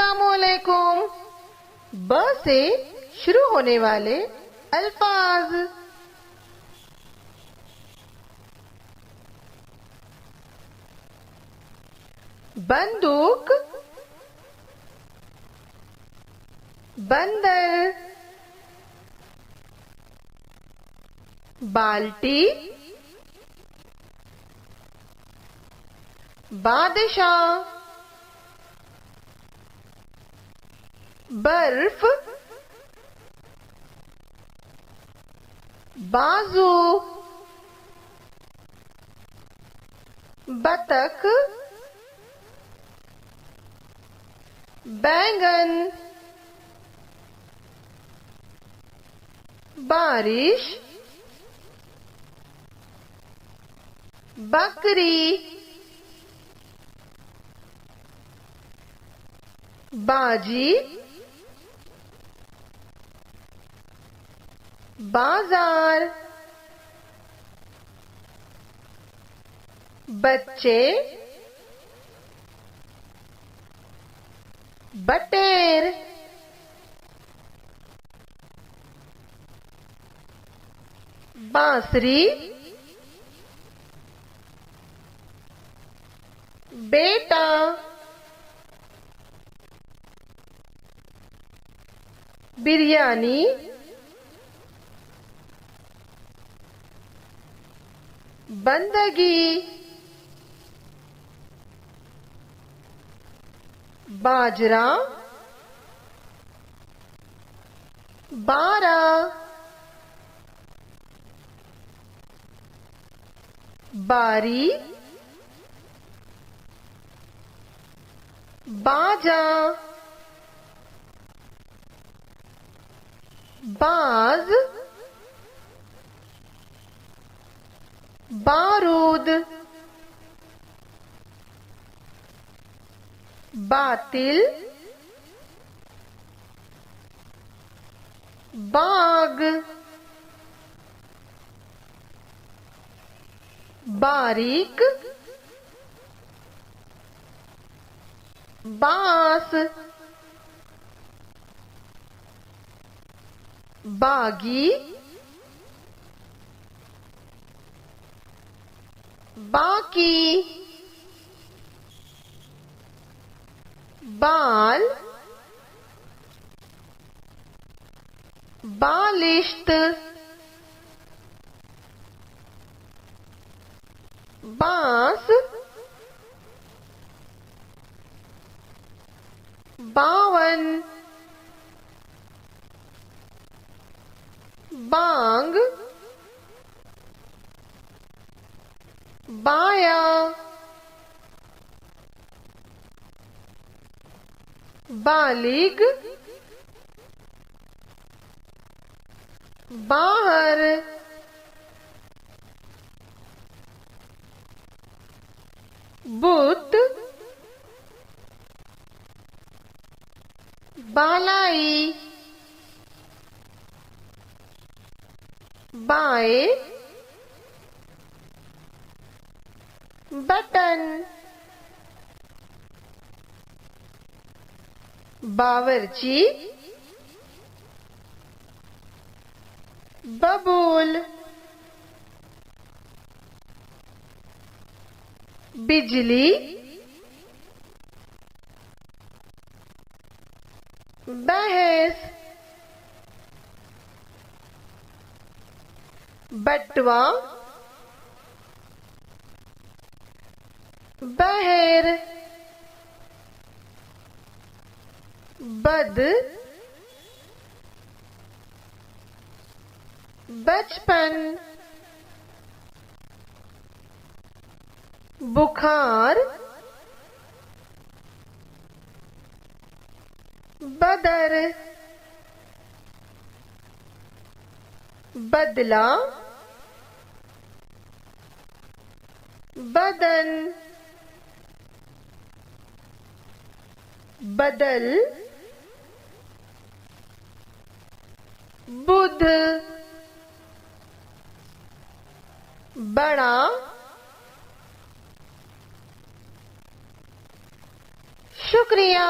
अस्सलामुअलैकुम। ब से शुरू होने वाले अल्फाज। बंदूक, बंदर, बाल्टी, बादशाह, बर्फ, बाजू, बतख, बैंगन, बारिश, बकरी, बाजी, बाजार, बच्चे, बटेर, बांसुरी, बेटा, बिरयानी, बंदगी, बाजरा, बारा, बारी, बाजा, बाज, बारूद, बातिल, बाग, बारीक, बांस, बागी, बाकी, बाल, बालिश्त, बांस, बावन, बांग, बाया, बालिग, बाहर, बुत, बालाई, बाएं, बटन, बावर्ची, बबूल, बिजली, बहस, बटवा, बहर, बद, बचपन, बुखार, बदर, बदला, बदन, बदल, बुध, बड़ा, शुक्रिया।